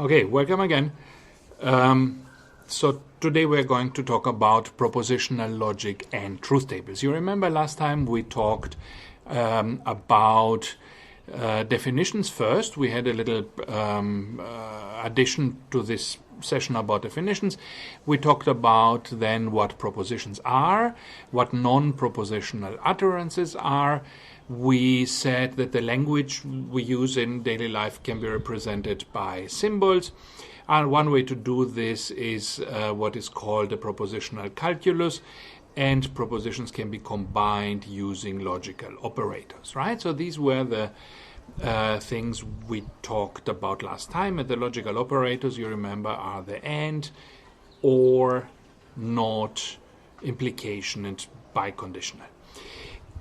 Okay, welcome again. So today we're going to talk about propositional logic and truth tables. You remember last time we talked about definitions first. We had a little addition to this session about definitions. We talked about then what propositions are, what non-propositional utterances are. We said that the language we use in daily life can be represented by symbols. And one way to do this is what is called a propositional calculus, and propositions can be combined using logical operators, right? So these were the things we talked about last time. And the logical operators, you remember, are the and, or, not, implication, and biconditional.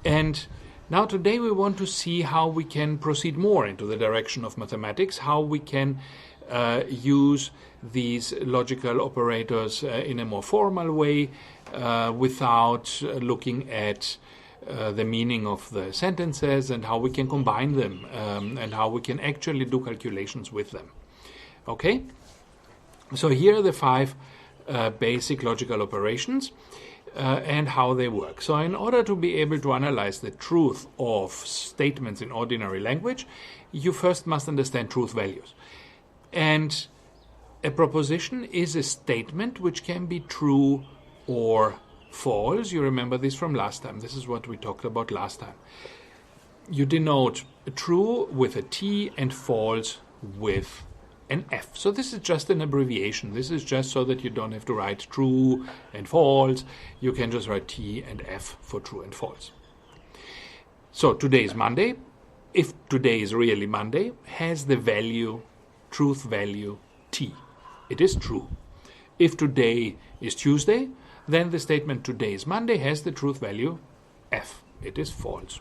And now today we want to see how we can proceed more into the direction of mathematics, how we can use these logical operators in a more formal way without looking at the meaning of the sentences, and how we can combine them and how we can actually do calculations with them. Okay? So here are the 5 basic logical operations. And how they work. So in order to be able to analyze the truth of statements in ordinary language, you first must understand truth values. And a proposition is a statement which can be true or false. You remember this from last time. This is what we talked about last time. You denote true with a T and false with an F. So this is just an abbreviation. This is just so that you don't have to write true and false. You can just write T and F for true and false. So today is Monday. If today is really Monday, has the value, truth value T. It is true. If today is Tuesday, then the statement today is Monday has the truth value F. It is false.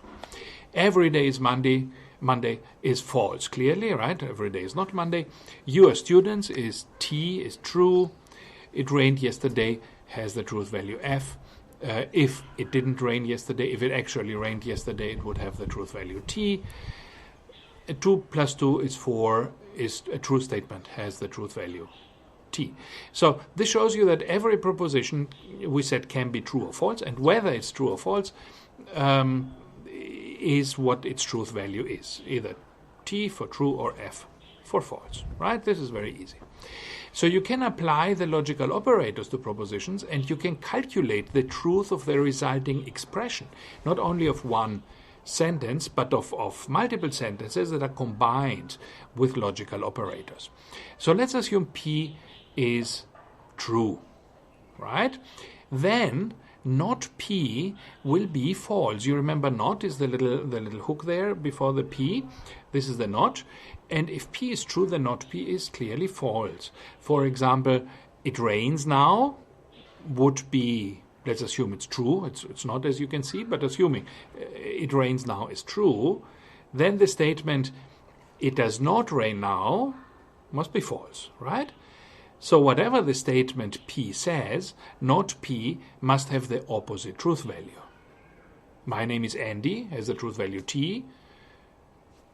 Every day is Monday. Monday is false, clearly, right? Every day is not Monday. You as students is T, is true. It rained yesterday, has the truth value F. If it didn't rain yesterday, if it actually rained yesterday, it would have the truth value T. 2 plus 2 is 4, is a true statement, has the truth value T. So this shows you that every proposition we said can be true or false, and whether it's true or false is what its truth value is, either T for true or F for false, right? This is very easy. So you can apply the logical operators to propositions, and you can calculate the truth of the resulting expression, not only of one sentence, but of multiple sentences that are combined with logical operators. So let's assume P is true, right? Then not P will be false. You remember not is the little hook there before the P. This is the not. And if P is true, then not P is clearly false. For example, it rains now would be, let's assume it's true. It's not, as you can see, but assuming it rains now is true, then the statement it does not rain now must be false, right? So whatever the statement P says, not P must have the opposite truth value. My name is Andy has the truth value T.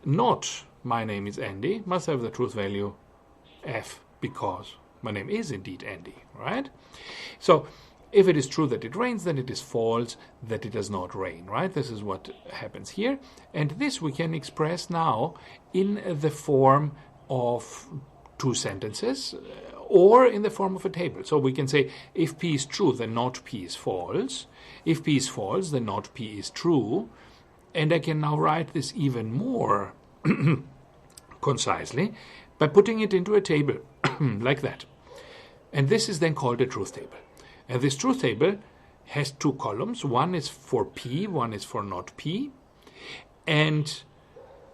Not my name is Andy must have the truth value F, because my name is indeed Andy, right? So if it is true that it rains, then it is false that it does not rain, right? This is what happens here. And this we can express now in the form of 2 sentences, or in the form of a table. So we can say if P is true, then not P is false. If P is false, then not P is true. And I can now write this even more concisely by putting it into a table like that. And this is then called a truth table. And this truth table has 2 columns. One is for P, one is for not P. And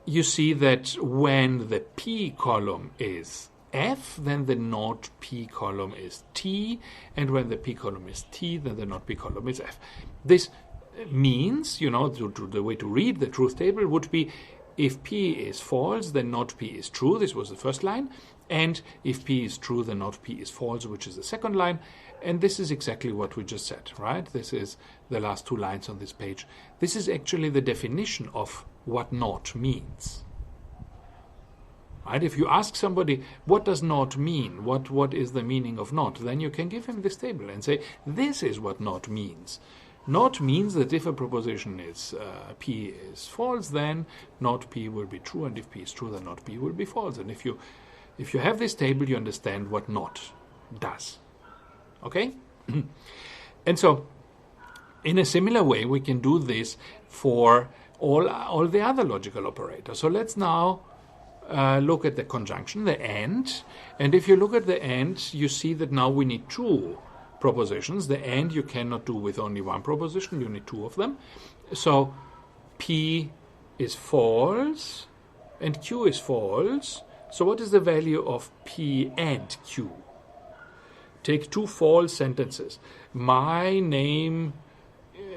you see that when the P column is F, then the not P column is T, and when the P column is T, then the not P column is F. This means, the way to read the truth table would be if P is false, then not P is true. This was the first line. And if P is true, then not P is false, which is the second line. And this is exactly what we just said, right? This is the last 2 lines on this page. This is actually the definition of what not means. Right? If you ask somebody, what does not mean? What is the meaning of not? Then you can give him this table and say, this is what not means. Not means that if a proposition is P is false, then not P will be true, and if P is true, then not P will be false. And if you have this table, you understand what not does. Okay? And so, in a similar way, we can do this for all the other logical operators. So let's now look at the conjunction, the and. And if you look at the and, you see that now we need two propositions. The and you cannot do with only one proposition, you need two of them. So P is false and Q is false. So what is the value of P and Q? Take two false sentences. My name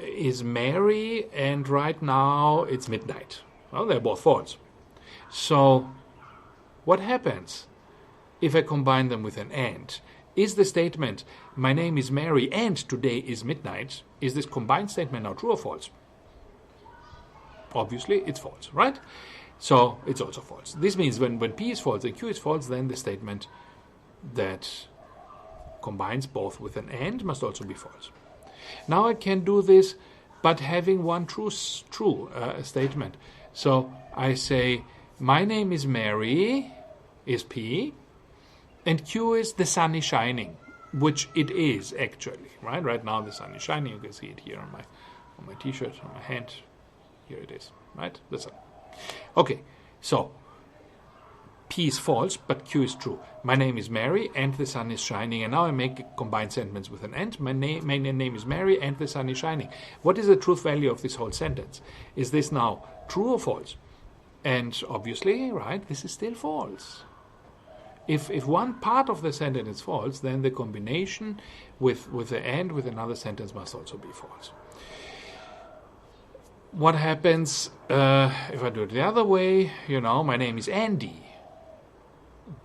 is Mary and right now it's midnight. Well, they're both false. So what happens if I combine them with an and? Is the statement, my name is Mary and today is midnight, is this combined statement now true or false? Obviously, it's false, right? So it's also false. This means when P is false and Q is false, then the statement that combines both with an and must also be false. Now I can do this, but having one true statement. So I say, my name is Mary, is P, and Q is the sun is shining, which it is actually, right? Right now the sun is shining. You can see it here on my T-shirt, on my hand. Here it is, right? The sun. Okay, so P is false, but Q is true. My name is Mary, and the sun is shining. And now I make a combined sentence with an and. My name is Mary, and the sun is shining. What is the truth value of this whole sentence? Is this now true or false? And obviously, right, this is still false. If one part of the sentence is false, then the combination with the and with another sentence must also be false. What happens if I do it the other way? My name is Andy,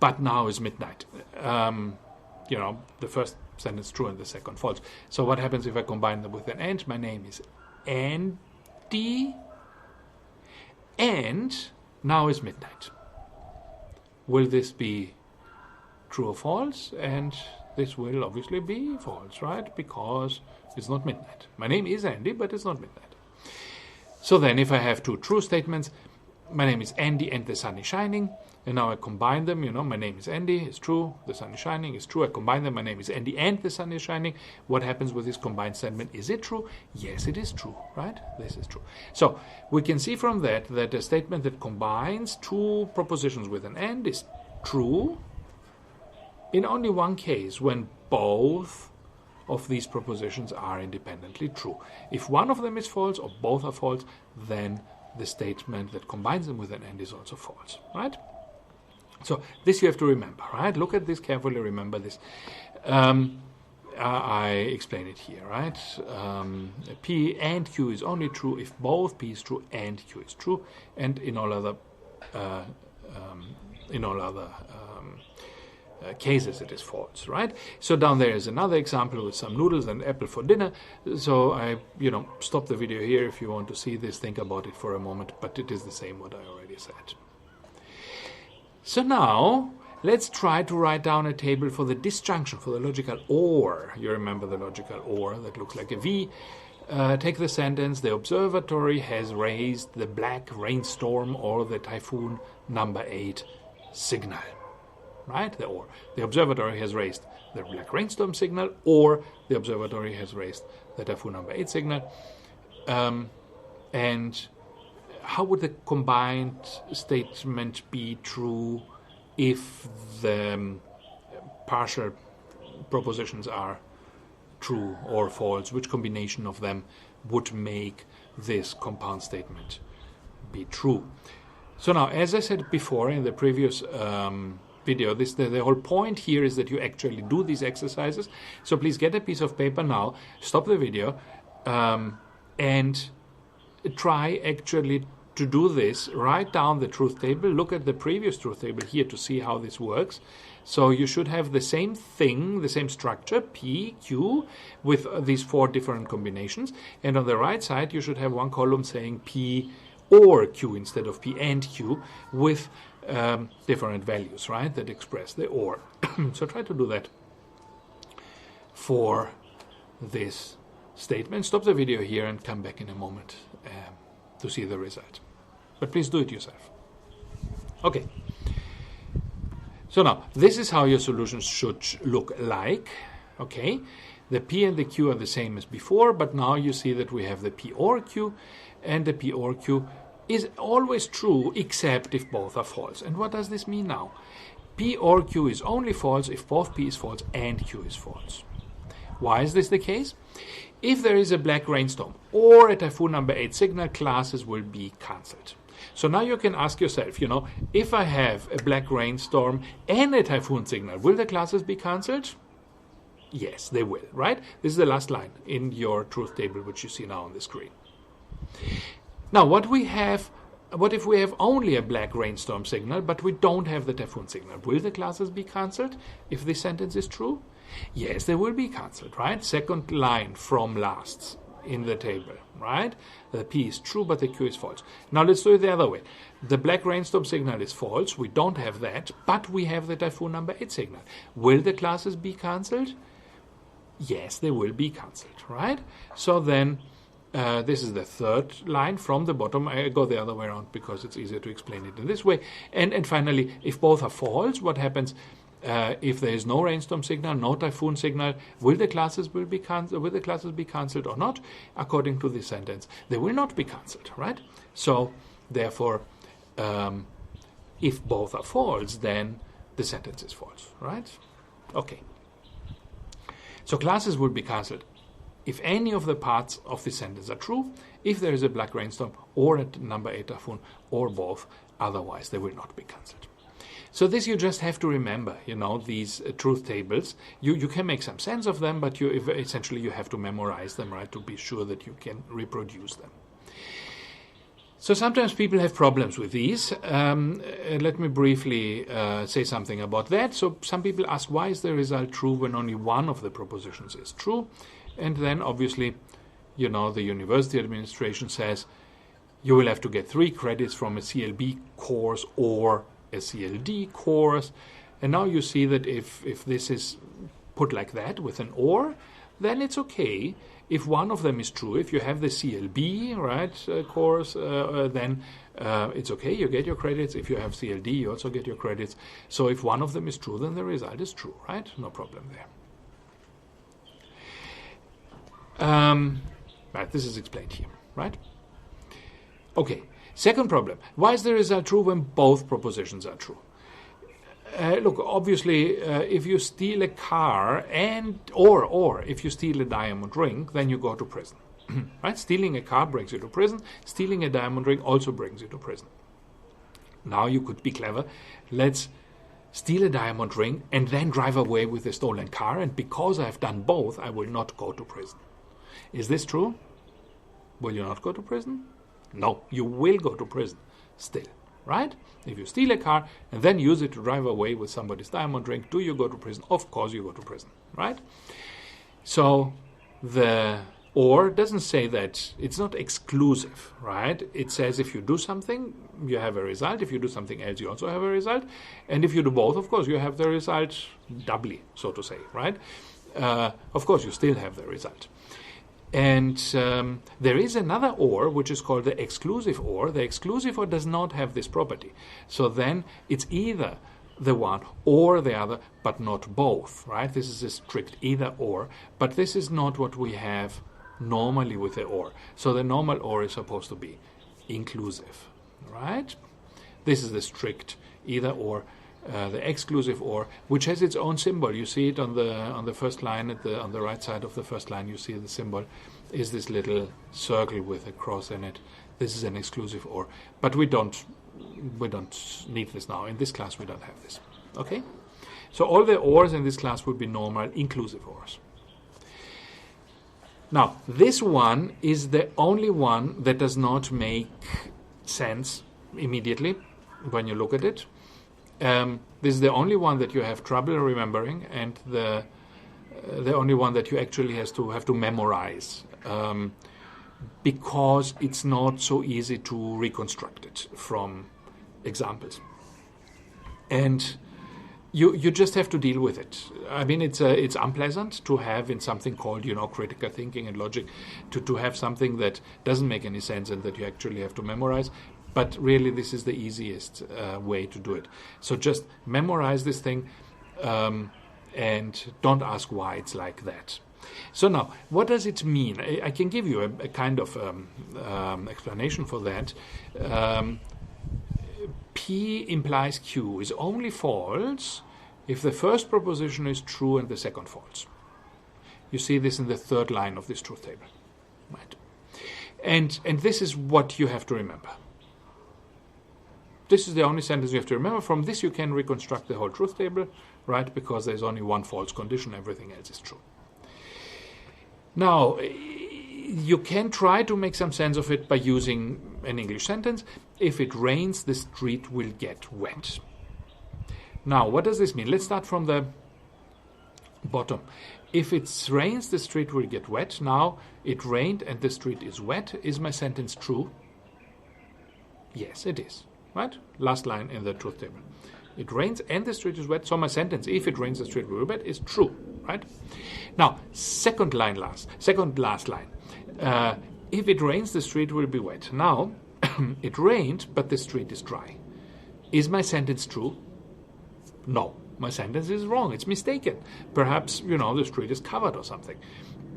but now is midnight. The first sentence true and the second false. So what happens if I combine them with an and? My name is Andy, and now is midnight. Will this be true or false? And this will obviously be false, right? Because it's not midnight. My name is Andy, but it's not midnight. So then if I have two true statements, my name is Andy and the sun is shining, and now I combine them, my name is Andy, it's true, the sun is shining, it's true, I combine them, my name is Andy and the sun is shining. What happens with this combined statement? Is it true? Yes, it is true, right? This is true. So we can see from that a statement that combines two propositions with an and is true in only one case, when both of these propositions are independently true. If one of them is false or both are false, then the statement that combines them with an and is also false, right? So this you have to remember, right? Look at this carefully, remember this. I explain it here, right? P and Q is only true if both P is true and Q is true, and in all other cases it is false, right? So down there is another example with some noodles and apple for dinner. So I, stop the video here if you want to see this, think about it for a moment, but it is the same what I already said. So now let's try to write down a table for the disjunction, for the logical or. You remember the logical or that looks like a V. Take the sentence, the observatory has raised the black rainstorm or the typhoon number 8 signal. Right? The observatory has raised the black rainstorm signal, or the observatory has raised the typhoon number 8 signal. And how would the combined statement be true if the partial propositions are true or false? Which combination of them would make this compound statement be true? So now, as I said before in the previous video, the whole point here is that you actually do these exercises. So please get a piece of paper now, stop the video, and try actually to do this. Write down the truth table, look at the previous truth table here to see how this works. So you should have the same thing, the same structure, P, Q, with these 4 different combinations. And on the right side, you should have one column saying P or Q instead of P and Q with different values, right, that express the or. So try to do that for this statement. Stop the video here and come back in a moment to see the result. But please do it yourself. Okay. So now, this is how your solutions should look like. Okay. The P and the Q are the same as before, but now you see that we have the P or Q, and the P or Q is always true except if both are false. And what does this mean now? P or Q is only false if both P is false and Q is false. Why is this the case? If there is a black rainstorm or a typhoon number 8 signal, classes will be cancelled. So now you can ask yourself, if I have a black rainstorm and a typhoon signal, will the classes be cancelled? Yes, they will, right? This is the last line in your truth table, which you see now on the screen. Now, what if we have only a black rainstorm signal, but we don't have the typhoon signal? Will the classes be cancelled if this sentence is true? Yes, they will be cancelled, right? Second line from last in the table, right? The P is true, but the Q is false. Now let's do it the other way. The black rainstorm signal is false. We don't have that, but we have the typhoon number 8 signal. Will the classes be cancelled? Yes, they will be cancelled, right? So then this is the third line from the bottom. I go the other way around because it's easier to explain it in this way. And finally, if both are false, what happens? If there is no rainstorm signal, no typhoon signal, will the classes be cancelled or not? According to this sentence, they will not be cancelled, right? So therefore, if both are false, then the sentence is false, right? Okay. So classes will be cancelled if any of the parts of the sentence are true, if there is a black rainstorm or a number 8 typhoon, or both. Otherwise, they will not be cancelled. So this you just have to remember, these truth tables. You can make some sense of them, but essentially you have to memorize them, right, to be sure that you can reproduce them. So sometimes people have problems with these. Let me briefly say something about that. So some people ask, why is the result true when only one of the propositions is true? And then obviously, the university administration says you will have to get 3 credits from a CLB course or a CLD course. And now you see that if this is put like that with an or, then it's okay. If one of them is true, if you have the CLB course, then it's okay, you get your credits. If you have CLD, you also get your credits. So if one of them is true, then the result is true, right? No problem there. Right, this is explained here, right? Okay, second problem. Why is the result true when both propositions are true? Look, obviously, if you steal a car or if you steal a diamond ring, then you go to prison. Right? Stealing a car brings you to prison. Stealing a diamond ring also brings you to prison. Now you could be clever. Let's steal a diamond ring and then drive away with the stolen car. And because I've done both, I will not go to prison. Is this true? Will you not go to prison? No, you will go to prison still. Right? If you steal a car and then use it to drive away with somebody's diamond ring, do you go to prison? Of course you go to prison, right? So the or doesn't say that. It's not exclusive, right? It says if you do something, you have a result. If you do something else, you also have a result. And if you do both, of course, you have the result doubly, so to say, right? Of course, you still have the result. And there is another or, which is called the exclusive or. The exclusive or does not have this property. So then it's either the one or the other, but not both, right? This is a strict either or, but this is not what we have normally with the or. So the normal or is supposed to be inclusive, right? This is the strict either or. The exclusive or, which has its own symbol. You see it on the first line on the right side of the first line. You see the symbol is this little circle with a cross in it. This is an exclusive or, but we don't need this now. In this class, we don't have this. Okay, so all the ors in this class would be normal inclusive ors. Now, this one is the only one that does not make sense immediately when you look at it. This is the only one that you have trouble remembering, and the only one that you actually have to memorize. because it's not so easy to reconstruct it from examples. And you just have to deal with it. I mean, it's unpleasant to have in something called, critical thinking and logic, to have something that doesn't make any sense and that you actually have to memorize. But really, this is the easiest way to do it. So just memorize this thing and don't ask why it's like that. So now, what does it mean? I can give you a kind of explanation for that. P implies Q is only false if the first proposition is true and the second false. You see this in the third line of this truth table, right? And this is what you have to remember. This is the only sentence you have to remember. From this you can reconstruct the whole truth table, right? Because there's only one false condition, everything else is true. Now, you can try to make some sense of it by using an English sentence. If it rains, the street will get wet. Now, what does this mean? Let's start from the bottom. If it rains, the street will get wet. Now, it rained and the street is wet. Is my sentence true? Yes, it is. Right? Last line in the truth table. It rains and the street is wet. So my sentence, if it rains, the street will be wet, is true. Right? Now, second last line. If it rains, the street will be wet. Now, it rained, but the street is dry. Is my sentence true? No. My sentence is wrong. It's mistaken. Perhaps, the street is covered or something.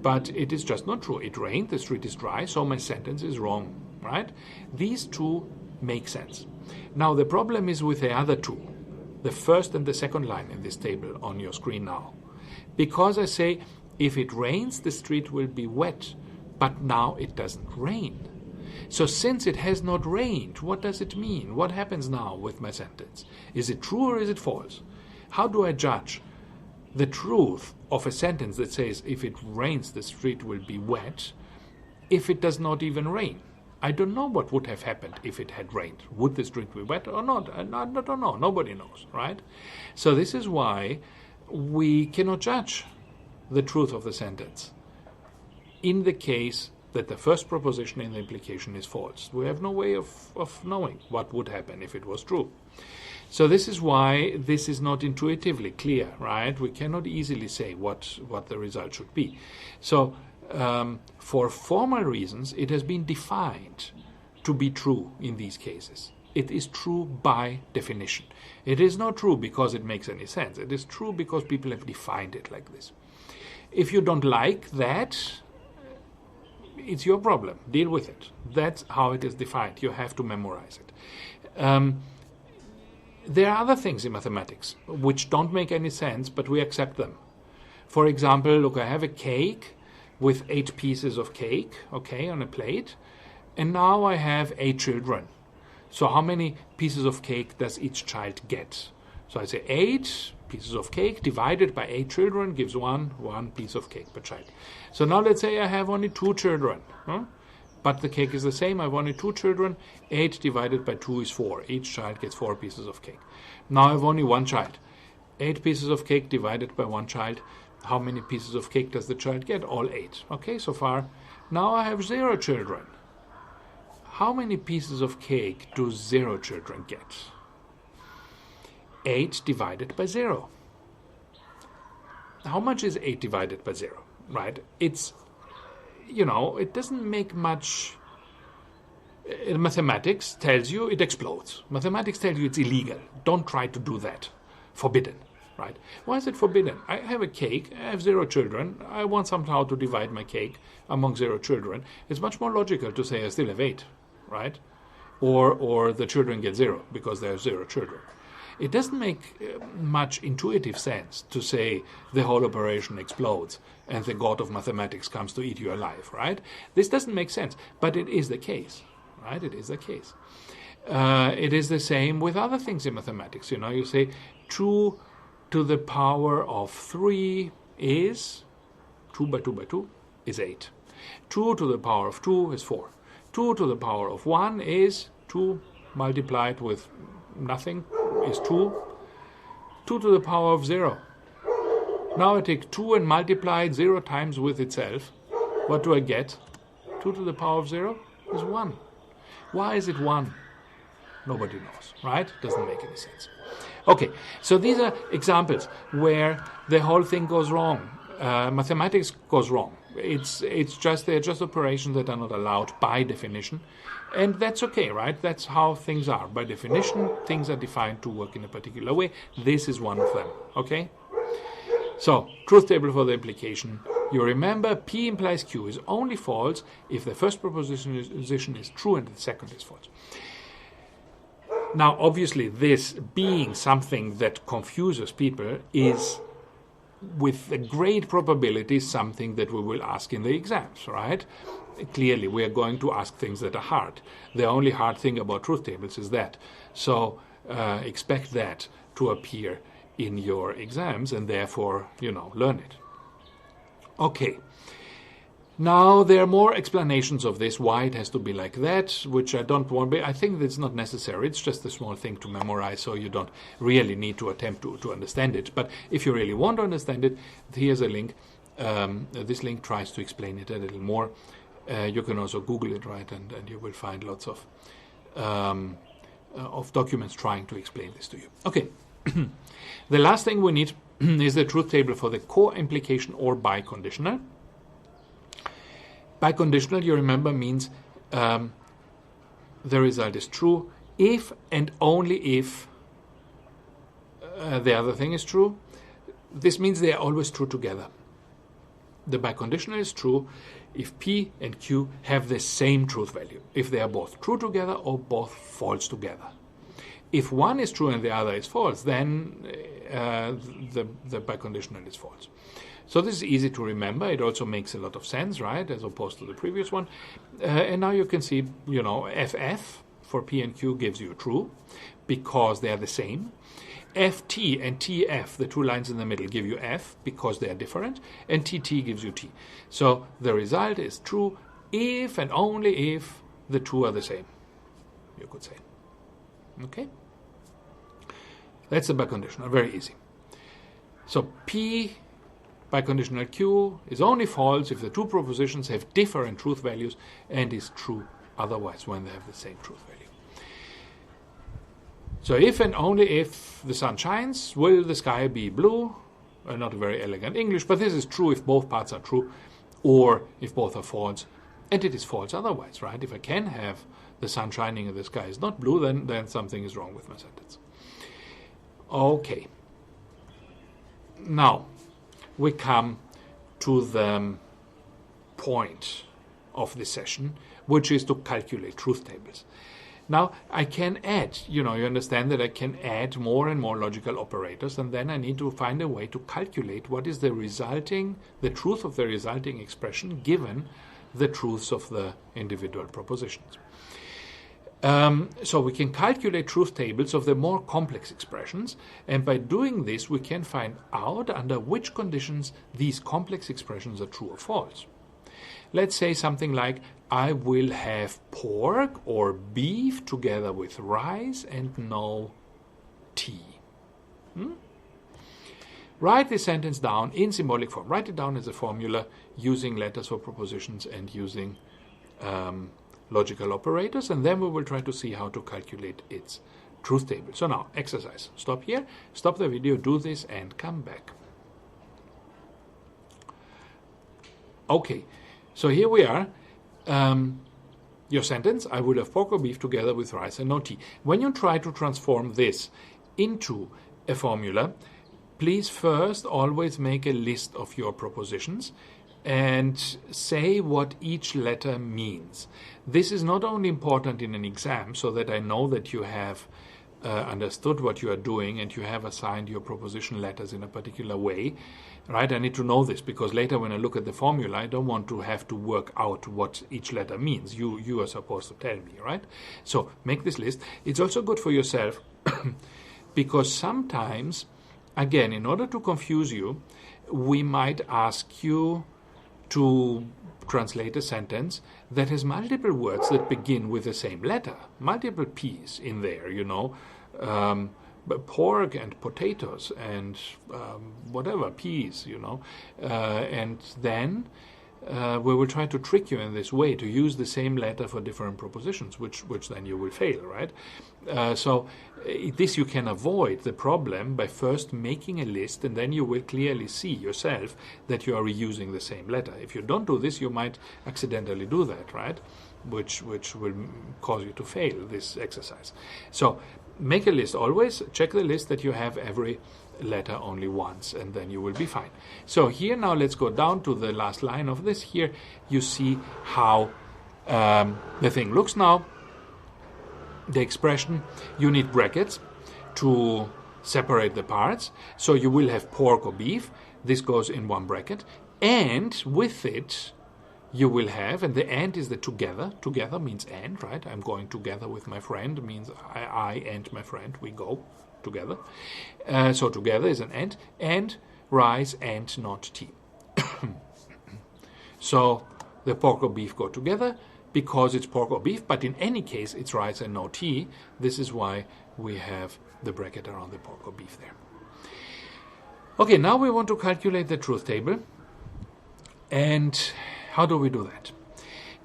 But it is just not true. It rained, the street is dry, so my sentence is wrong. Right? These two make sense. Now, the problem is with the other two, the first and the second line in this table on your screen now. Because I say, if it rains, the street will be wet, but now it doesn't rain. So since it has not rained, what does it mean? What happens now with my sentence? Is it true or is it false? How do I judge the truth of a sentence that says, if it rains, the street will be wet, if it does not even rain? I don't know what would have happened if it had rained. Would the street be wet or not? I don't know. Nobody knows, right? So this is why we cannot judge the truth of the sentence in the case that the first proposition in the implication is false. We have no way of knowing what would happen if it was true. So this is why this is not intuitively clear, right? We cannot easily say what the result should be. So for formal reasons, it has been defined to be true in these cases. It is true by definition. It is not true because it makes any sense. It is true because people have defined it like this. If you don't like that, it's your problem. Deal with it. That's how it is defined. You have to memorize it. There are other things in mathematics which don't make any sense, but we accept them. For example, look, I have a cake with 8 pieces of cake, okay, on a plate, and now I have 8 children. So how many pieces of cake does each child get? So I say 8 pieces of cake divided by 8 children gives one piece of cake per child. So now let's say I have only 2 children, but the cake is the same. I have only 2 children. 8 divided by 2 is 4. Each child gets 4 pieces of cake. Now I have only 1 child. 8 pieces of cake divided by 1 child. How many pieces of cake does the child get? All 8. Okay, so far. Now I have 0 children. How many pieces of cake do 0 children get? 8 divided by 0. How much is 8 divided by 0? Right? It's, it doesn't make much. Mathematics tells you it explodes. Mathematics tells you it's illegal. Don't try to do that. Forbidden. Right? Why is it forbidden? I have a cake, I have 0 children, I want somehow to divide my cake among 0 children. It's much more logical to say I still have 8, right? Or the children get 0 because there are 0 children. It doesn't make much intuitive sense to say the whole operation explodes and the god of mathematics comes to eat you alive, right? This doesn't make sense, but it is the case, right? It is the case. It is the same with other things in mathematics. You say 2 to the power of 3 is 2 by 2 by 2 is 8. 2 to the power of 2 is 4. 2 to the power of 1 is 2 multiplied with nothing is 2. 2 to the power of 0. Now I take 2 and multiply it 0 times with itself. What do I get? 2 to the power of 0 is 1. Why is it 1? Nobody knows, right? Doesn't make any sense. Okay, so these are examples where the whole thing goes wrong. Mathematics goes wrong. They're just operations that are not allowed by definition. And that's okay, right? That's how things are. By definition, things are defined to work in a particular way. This is one of them, okay? So, truth table for the implication. You remember P implies Q is only false if the first proposition is true and the second is false. Now, obviously, this being something that confuses people is, with a great probability, something that we will ask in the exams, right? Clearly, we are going to ask things that are hard. The only hard thing about truth tables is that. So expect that to appear in your exams and therefore, learn it. Okay. Now, there are more explanations of this, why it has to be like that, which I don't want. I think that's not necessary. It's just a small thing to memorize, so you don't really need to attempt to understand it. But if you really want to understand it, here's a link. This link tries to explain it a little more. You can also Google it, right, and you will find lots of documents trying to explain this to you. Okay. The last thing we need is the truth table for the co-implication or biconditional. Biconditional, you remember, means the result is true if and only if the other thing is true. This means they are always true together. The biconditional is true if P and Q have the same truth value, if they are both true together or both false together. If one is true and the other is false, then the biconditional is false. So this is easy to remember. It also makes a lot of sense, right, as opposed to the previous one. And now you can see, FF for P and Q gives you true because they are the same. FT and TF, the two lines in the middle, give you F because they are different. And TT gives you T. So the result is true if and only if the two are the same, you could say. Okay? That's the biconditional, very easy. So P biconditional Q is only false if the two propositions have different truth values and is true otherwise when they have the same truth value. So if and only if the sun shines, will the sky be blue? Not very elegant English, but this is true if both parts are true or if both are false. And it is false otherwise, right? If I can have the sun shining and the sky is not blue, then something is wrong with my sentence. Okay. Now, we come to the point of this session, which is to calculate truth tables. Now, I can add, you understand that I can add more and more logical operators, and then I need to find a way to calculate what is the truth of the resulting expression given the truths of the individual propositions. So we can calculate truth tables of the more complex expressions, and by doing this we can find out under which conditions these complex expressions are true or false. Let's say something like, I will have pork or beef together with rice and no tea. Write this sentence down in symbolic form. Write it down as a formula using letters for propositions and using logical operators, and then we will try to see how to calculate its truth table. So now, exercise. Stop here, stop the video, do this, and come back. Okay, so here we are. Your sentence, I will have pork or beef together with rice and no tea. When you try to transform this into a formula, please first always make a list of your propositions and say what each letter means. This is not only important in an exam so that I know that you have understood what you are doing and you have assigned your proposition letters in a particular way, right? I need to know this because later when I look at the formula, I don't want to have to work out what each letter means. You are supposed to tell me, right? So make this list. It's also good for yourself because sometimes, again, in order to confuse you, we might ask you to translate a sentence that has multiple words that begin with the same letter, multiple P's in there, pork and potatoes and whatever, peas, and then we will try to trick you in this way to use the same letter for different propositions, which then you will fail, right? So this you can avoid the problem by first making a list, and then you will clearly see yourself that you are reusing the same letter. If you don't do this, you might accidentally do that, right? Which will cause you to fail this exercise. So make a list always. Check the list that you have every letter only once, and then you will be fine. So here now let's go down to the last line of this. Here you see how the thing looks now. The expression, you need brackets to separate the parts. So you will have pork or beef. This goes in one bracket. And with it, you will have, and the and is the together. Together means and, right? I'm going together with my friend means I and my friend, we go together. So together is an and rice and not tea. So the pork or beef go together because it's pork or beef, but in any case it's rice and no tea. This is why we have the bracket around the pork or beef there. Okay, now we want to calculate the truth table. And how do we do that?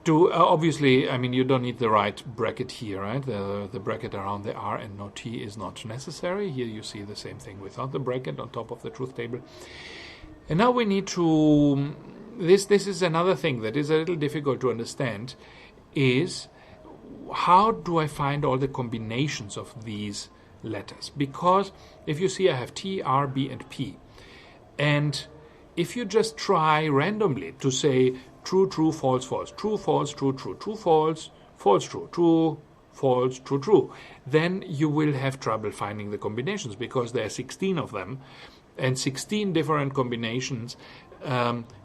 Obviously, I mean, you don't need the right bracket here, right? The bracket around the R and no T is not necessary. Here you see the same thing without the bracket on top of the truth table. And now we need to, this is another thing that is a little difficult to understand, is how do I find all the combinations of these letters? Because if you see I have T, R, B, and P. And if you just try randomly to say true, true, false, false, true, false, true, true, true, false, false, true, true, false, true, true, then you will have trouble finding the combinations because there are 16 of them, and 16 different combinations.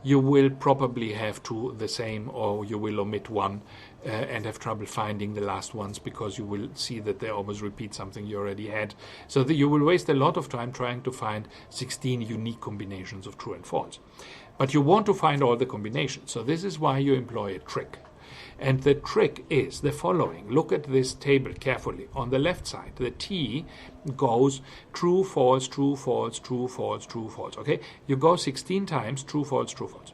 You will probably have two the same, or you will omit one and have trouble finding the last ones because you will see that they almost repeat something you already had. So that you will waste a lot of time trying to find 16 unique combinations of true and false. But you want to find all the combinations. So this is why you employ a trick. And the trick is the following. Look at this table carefully. On the left side, the T goes true, false, true, false, true, false, true, false. Okay? You go 16 times true, false, true, false.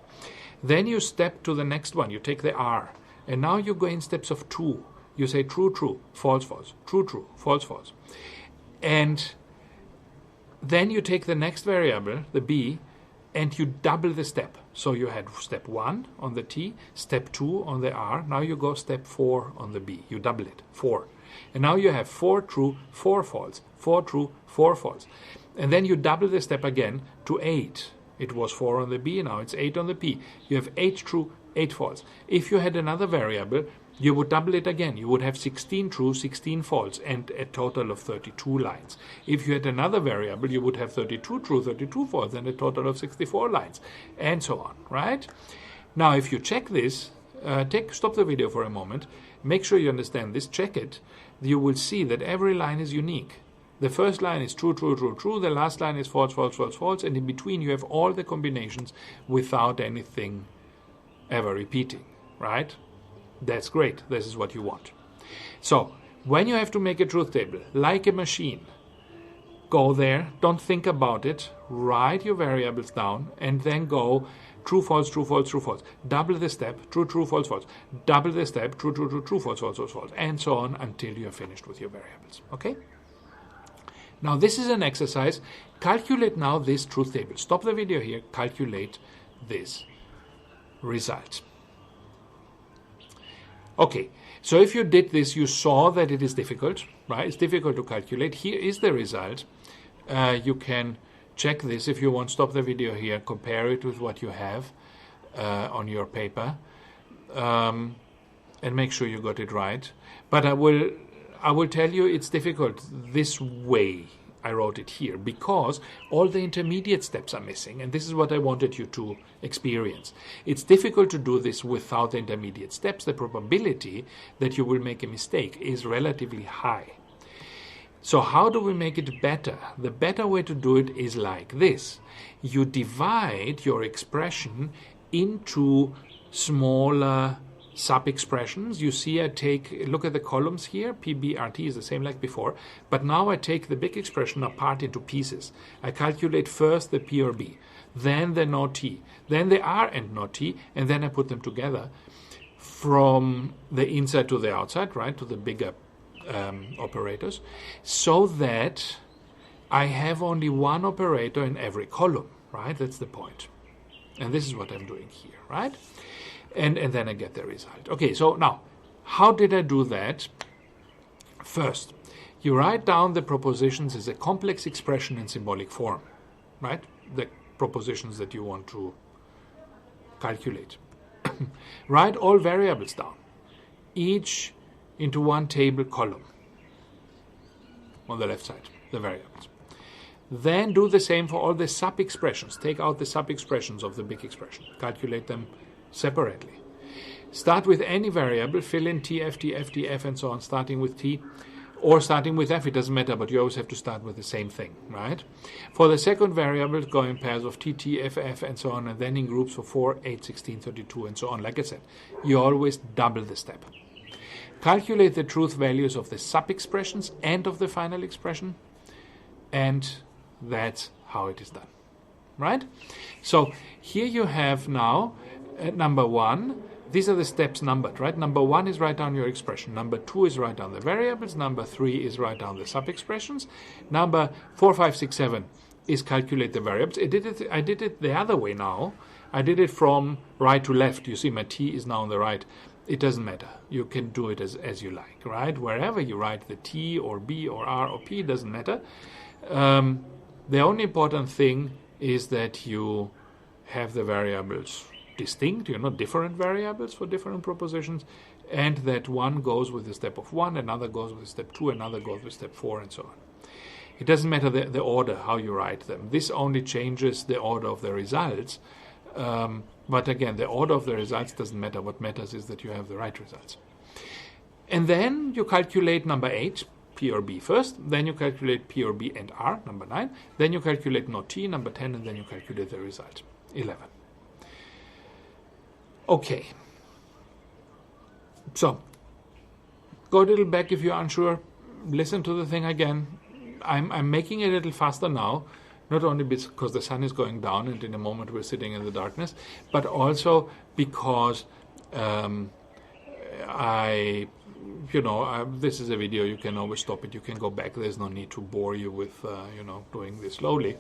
Then you step to the next one. You take the R. And now you go in steps of 2. You say true, true, false, false, true, true, false, false. And then you take the next variable, the B, and you double the step. So you had step 1 on the T, step 2 on the R. Now you go step 4 on the B. You double it, 4. And now you have 4 true, 4 false, 4 true, 4 false. And then you double the step again to 8. It was 4 on the B, now it's 8 on the P. You have 8 true, 8 false. If you had another variable, you would double it again. You would have 16 true, 16 false, and a total of 32 lines. If you had another variable, you would have 32 true, 32 false, and a total of 64 lines, and so on, right? Now, if you check this, stop the video for a moment, make sure you understand this, check it, you will see that every line is unique. The first line is true, true, true, true. The last line is false, false, false, false, and in between you have all the combinations without anything ever repeating, right? That's great. This is what you want. So when you have to make a truth table, like a machine, go there, don't think about it, write your variables down, and then go true, false, true, false, true, false. Double the step, true, true, false, false. Double the step, true, true, true, true, false, false, false, false, and so on until you're finished with your variables. Okay? Now this is an exercise. Calculate now this truth table. Stop the video here. Calculate this result. Okay, so if you did this, you saw that it is difficult, right? It's difficult to calculate. Here is the result. You can check this if you want. Stop the video here, compare it with what you have on your paper, and make sure you got it right. But I will tell you it's difficult this way. I wrote it here because all the intermediate steps are missing, and this is what I wanted you to experience. It's difficult to do this without the intermediate steps. The probability that you will make a mistake is relatively high. So how do we make it better? The better way to do it is like this. You divide your expression into smaller sub-expressions. You see look at the columns here, P, B, R, T is the same like before, but now I take the big expression apart into pieces. I calculate first the P or B, then the not T, then the R and not T, and then I put them together from the inside to the outside, right, to the bigger operators, so that I have only one operator in every column, right? That's the point. And this is what I'm doing here, right? And then I get the result. Okay, so now, how did I do that? First, you write down the propositions as a complex expression in symbolic form, right? The propositions that you want to calculate. Write all variables down, each into one table column on the left side, the variables. Then do the same for all the sub-expressions. Take out the sub-expressions of the big expression. Calculate them separately. Start with any variable, fill in T, F, T, F, T, F, and so on, starting with T or starting with F. It doesn't matter, but you always have to start with the same thing, right? For the second variable, go in pairs of T, T, F, F, and so on, and then in groups of 4, 8, 16, 32, and so on. Like I said, you always double the step. Calculate the truth values of the sub-expressions and of the final expression, and that's how it is done, right? So here you have now number 1. These are the steps numbered, right? Number 1 is write down your expression. Number 2 is write down the variables. Number 3 is write down the sub-expressions. Number 4, 5, 6, 7 is calculate the variables. I did it the other way now. I did it from right to left. You see my T is now on the right. It doesn't matter. You can do it as you like, right? Wherever you write the T or B or R or P, doesn't matter. The only important thing is that you have the variables distinct, different variables for different propositions, and that one goes with the step of 1, another goes with step 2, another goes with step 4, and so on. It doesn't matter the order, how you write them. This only changes the order of the results. But again, the order of the results doesn't matter. What matters is that you have the right results. And then you calculate number 8, P or B first, then you calculate P or B and R, number 9, then you calculate not T, number 10, and then you calculate the result, 11. Okay. So, go a little back if you're unsure, listen to the thing again. I'm making it a little faster now, not only because the sun is going down and in a moment we're sitting in the darkness, but also because this is a video, you can always stop it, you can go back, there's no need to bore you with, doing this slowly.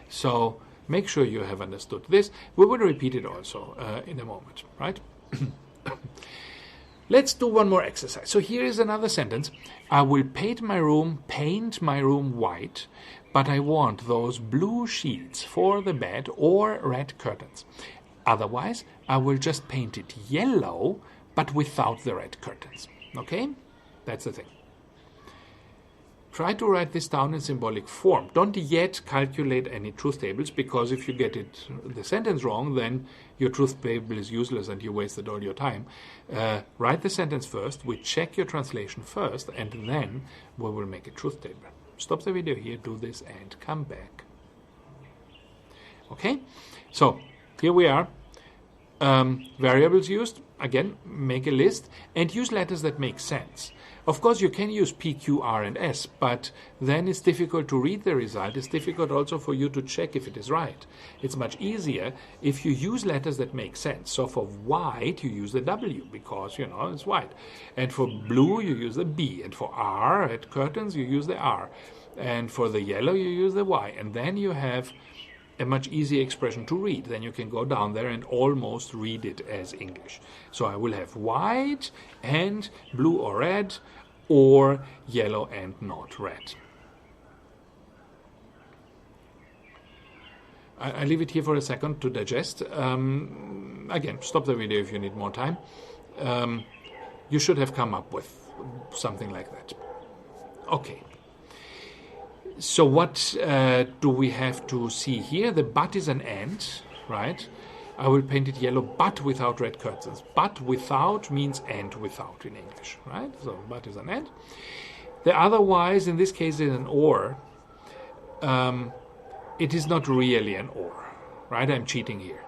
So make sure you have understood this. We will repeat it also in a moment, right? Let's do one more exercise. So here is another sentence. I will paint my room white, but I want those blue sheets for the bed or red curtains. Otherwise, I will just paint it yellow, but without the red curtains. Okay? That's the thing. Try to write this down in symbolic form. Don't yet calculate any truth tables, because if you get the sentence wrong, then your truth table is useless and you wasted all your time. Write the sentence first, we check your translation first, and then we will make a truth table. Stop the video here, do this, and come back. Okay? So, here we are. Variables used. Again, make a list and use letters that make sense. Of course, you can use P, Q, R, and S, but then it's difficult to read the result. It's difficult also for you to check if it is right. It's much easier if you use letters that make sense. So for white, you use the W because, it's white. And for blue, you use the B. And for R, at curtains, you use the R. And for the yellow, you use the Y. And then you have a much easier expression to read. Then you can go down there and almost read it as English. So I will have white and blue or red, or yellow and not red. I leave it here for a second to digest. Again, stop the video if you need more time. You should have come up with something like that. Okay. So what do we have to see here? The but is an and, right? I will paint it yellow, but without red curtains. But without means and without in English, right? So but is an and. The otherwise, in this case, is an or. It is not really an or, right? I'm cheating here.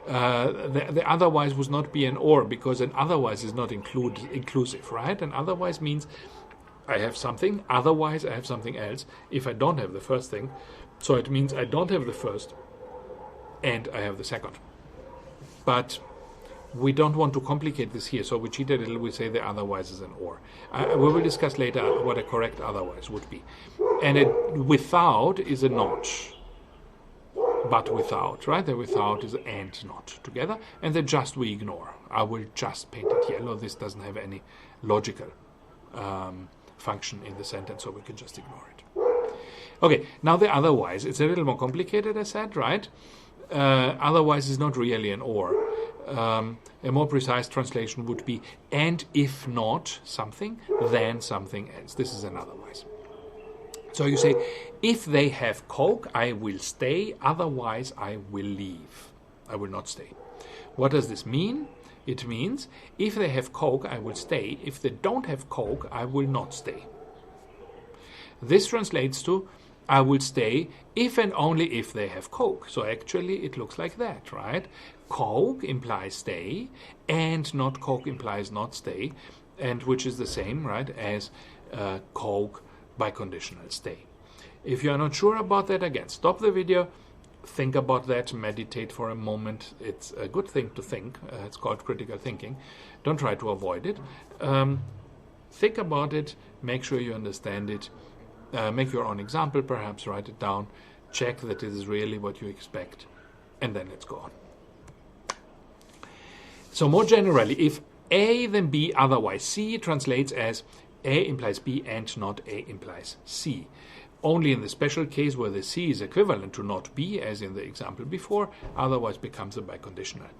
The otherwise would not be an or, because an otherwise is not inclusive, right? And otherwise means I have something, otherwise I have something else if I don't have the first thing. So it means I don't have the first and I have the second. But we don't want to complicate this here, so we cheat a little. We say the otherwise is an or. We will discuss later what a correct otherwise would be. And without is a not. But without, right? The without is and not together. And the just we ignore. I will just paint it yellow. This doesn't have any logical function in the sentence, so we can just ignore it. Okay, now the otherwise. It's a little more complicated, I said, right? Otherwise is not really an or. A more precise translation would be, and if not something, then something else. This is an otherwise. So you say, if they have Coke, I will stay, otherwise I will leave. I will not stay. What does this mean? It means, if they have Coke, I will stay. If they don't have Coke, I will not stay. This translates to, I will stay if and only if they have Coke. So actually it looks like that, right? Coke implies stay, and not Coke implies not stay, and which is the same, right, as Coke biconditional stay. If you are not sure about that, again, stop the video, think about that, meditate for a moment. It's a good thing to think. It's called critical thinking. Don't try to avoid it. Think about it, make sure you understand it, make your own example, perhaps write it down, check that it is really what you expect, and then let's go on. So more generally, if A then B otherwise C translates as A implies B and not A implies C. Only in the special case where the C is equivalent to not B, as in the example before, otherwise becomes a biconditional.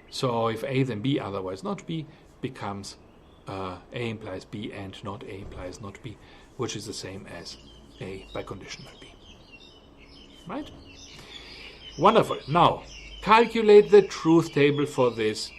So if A then B otherwise not B becomes A implies B and not A implies not B, which is the same as A biconditional B. Right? Wonderful. Now, calculate the truth table for this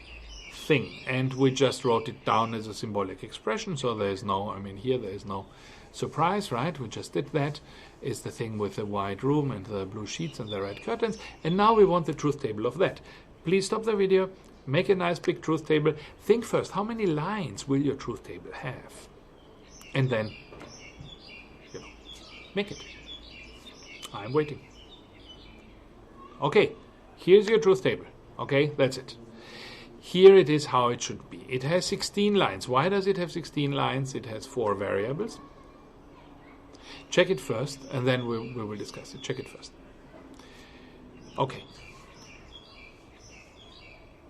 thing. And we just wrote it down as a symbolic expression, so there is no, here there is no surprise, right? We just did that. It's the thing with the white room and the blue sheets and the red curtains. And now we want the truth table of that. Please stop the video, make a nice big truth table. Think first, how many lines will your truth table have? And then, make it. I'm waiting. Okay, here's your truth table. Okay, that's it. Here it is how it should be. It has 16 lines. Why does it have 16 lines? It has 4 variables. Check it first, and then we will discuss it. Check it first. Okay.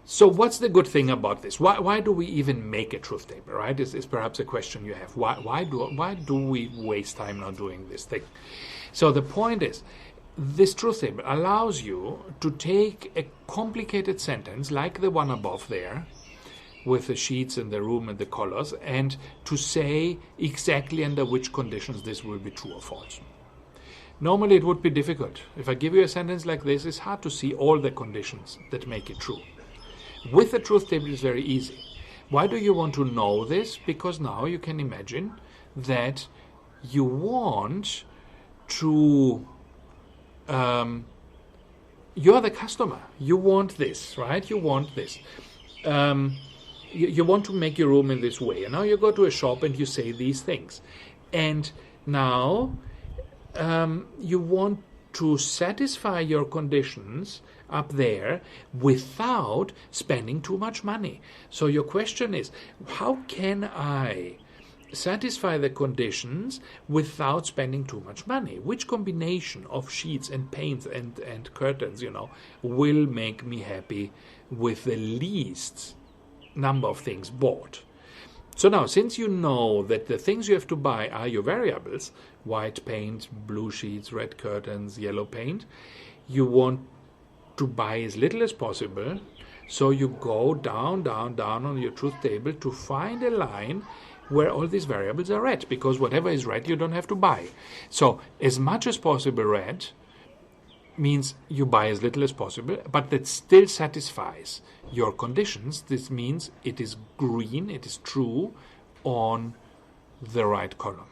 So what's the good thing about this? Why do we even make a truth table, right? This is perhaps a question you have. Why do we waste time now doing this thing? So the point is, this truth table allows you to take a complicated sentence like the one above there, with the sheets and the room and the colors, and to say exactly under which conditions this will be true or false. Normally it would be difficult. If I give you a sentence like this, it's hard to see all the conditions that make it true. With the truth table it's very easy. Why do you want to know this? Because now you can imagine that you want to you're the customer. You want this, right? You want this. You want to make your room in this way. And now you go to a shop and you say these things. And now you want to satisfy your conditions up there without spending too much money. So your question is, how can I satisfy the conditions without spending too much money? Which combination of sheets and paints and curtains, will make me happy with the least number of things bought? So now, since you know that the things you have to buy are your variables, white paint, blue sheets, red curtains, yellow paint, you want to buy as little as possible. So you go down on your truth table to find a line where all these variables are red, because whatever is red you don't have to buy. So as much as possible red means you buy as little as possible, but that still satisfies your conditions. This means it is green, it is true on the right column.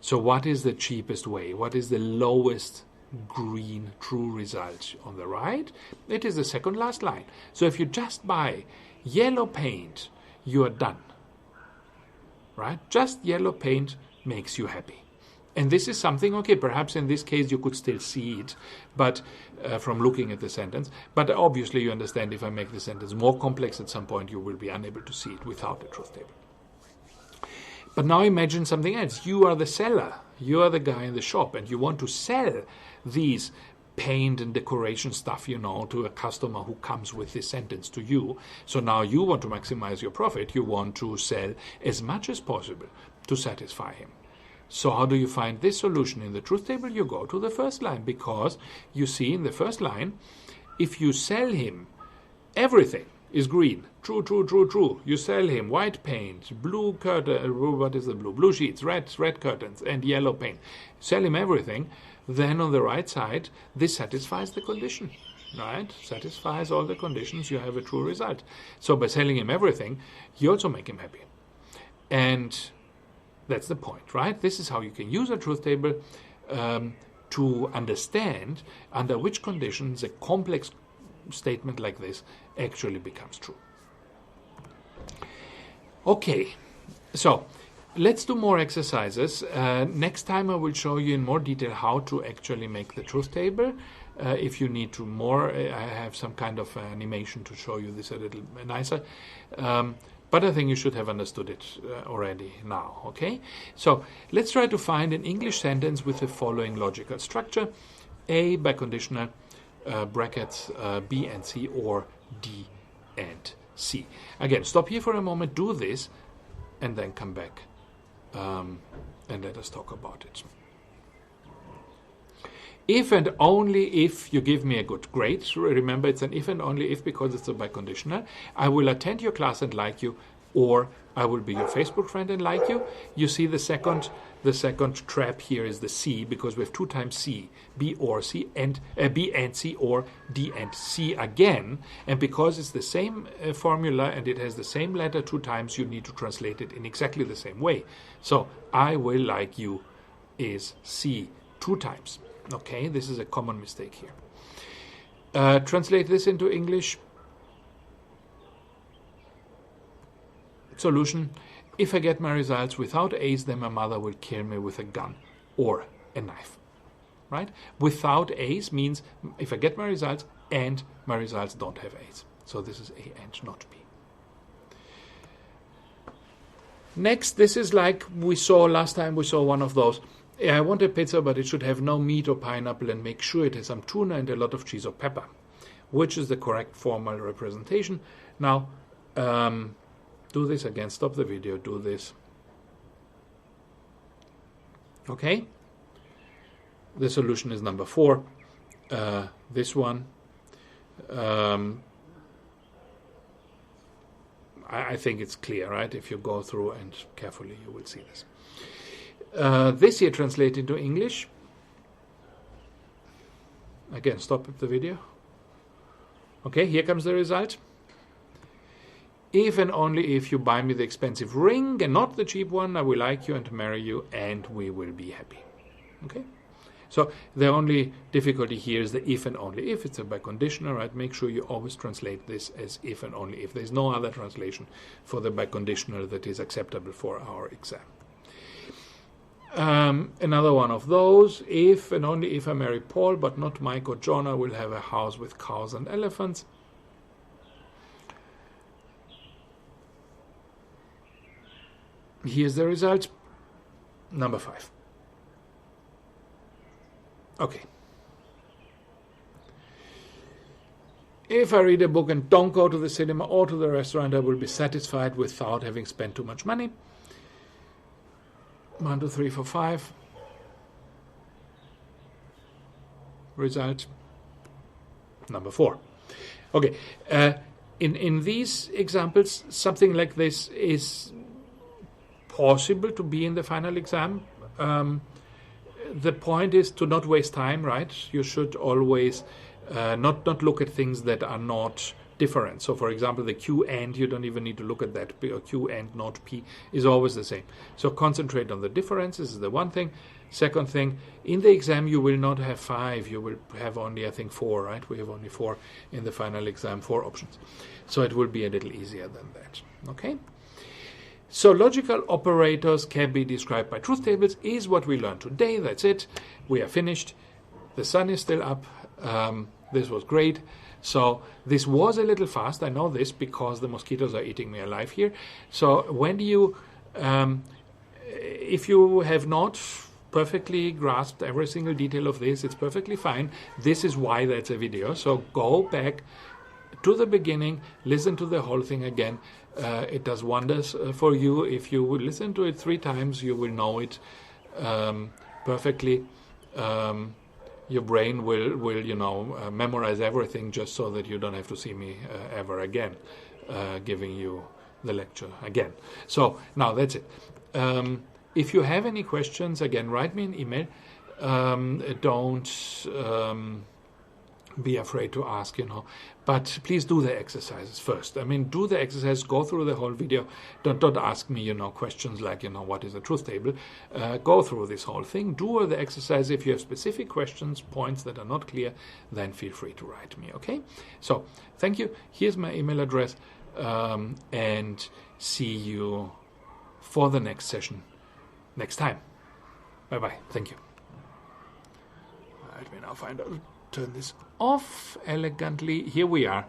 So what is the cheapest way? What is the lowest green true result on the right. It is the second last line. So if you just buy yellow paint, you are done. Right? Just yellow paint makes you happy. And this is something, okay, perhaps in this case you could still see it, but from looking at the sentence. But obviously you understand if I make the sentence more complex at some point, you will be unable to see it without the truth table. But now imagine something else. You are the seller. You are the guy in the shop, and you want to sell these paint and decoration stuff, to a customer who comes with this sentence to you. So now you want to maximize your profit. You want to sell as much as possible to satisfy him. So how do you find this solution? In the truth table, you go to the first line, because you see in the first line, if you sell him everything is green, true, true, true, true. You sell him white paint, blue curtain, what is the blue? Blue sheets, red curtains, and yellow paint. Sell him everything. Then on the right side, this satisfies the condition, right? Satisfies all the conditions, you have a true result. So by selling him everything, you also make him happy. And that's the point, right? This is how you can use a truth table to understand under which conditions a complex statement like this actually becomes true. Okay, so let's do more exercises. Next time I will show you in more detail how to actually make the truth table. If you need to more, I have some kind of animation to show you this a little nicer. But I think you should have understood it already now, okay? So let's try to find an English sentence with the following logical structure. A, biconditional, brackets, B and C, or D and C. Again, stop here for a moment, do this, and then come back and let us talk about it. If and only if you give me a good grade, remember it's an if and only if because it's a biconditional, I will attend your class and like you, or I will be your Facebook friend and like you. You see the second trap here is the C, because we have 2 times C, B or C, and B and C, or D and C again. And because it's the same formula and it has the same letter 2 times, you need to translate it in exactly the same way. So I will like you is C 2 times. Okay, this is a common mistake here. Translate this into English. Solution: if I get my results without A's, then my mother will kill me with a gun or a knife. Right? Without A's means if I get my results and my results don't have A's. So this is A and not B. Next, this is like we saw last time, we saw one of those. I want a pizza, but it should have no meat or pineapple, and make sure it has some tuna and a lot of cheese or pepper. Which is the correct formal representation? Now, do this again. Stop the video. Do this. Okay? The solution is number 4. This one. I think it's clear, right? If you go through and carefully, you will see this. This here translated into English. Again, stop the video. Okay, here comes the result. If and only if you buy me the expensive ring and not the cheap one, I will like you and marry you, and we will be happy. Okay? So the only difficulty here is the if and only if. It's a biconditional, right? Make sure you always translate this as if and only if. There's no other translation for the biconditional that is acceptable for our exam. Another one of those. If and only if I marry Paul, but not Mike or John, I will have a house with cows and elephants. Here's the result. Number 5. Okay. If I read a book and don't go to the cinema or to the restaurant, I will be satisfied without having spent too much money. 1, 2, 3, 4, 5. Result number 4. Okay. In these examples, something like this is possible to be in the final exam. The point is to not waste time, right? You should always not look at things that are not difference. So for example, the Q and, you don't even need to look at that. Q and not P is always the same. So concentrate on the differences is the one thing. Second thing, in the exam you will not have 5, you will have only, I think, 4, right? We have only 4 in the final exam, 4 options. So it will be a little easier than that, okay? So logical operators can be described by truth tables is what we learned today. That's it. We are finished. The sun is still up. This was great. So this was a little fast. I know this because the mosquitoes are eating me alive here. So when you, if you have not perfectly grasped every single detail of this, it's perfectly fine. This is why that's a video. So go back to the beginning, listen to the whole thing again. It does wonders for you. If you would listen to it 3 times, you will know it perfectly. Your brain will you know, memorize everything just so that you don't have to see me ever again giving you the lecture again. So now that's it. If you have any questions, again, write me an email. Don't be afraid to ask, you know. But please do the exercises first. I mean, do the exercise, go through the whole video. Don't ask me, you know, questions like, you know, what is a truth table? Go through this whole thing. Do all the exercise. If you have specific questions, points that are not clear, then feel free to write me, okay? So, thank you. Here's my email address. And see you for the next session next time. Bye-bye. Thank you. Let me now find out. Turn this off elegantly. Here we are.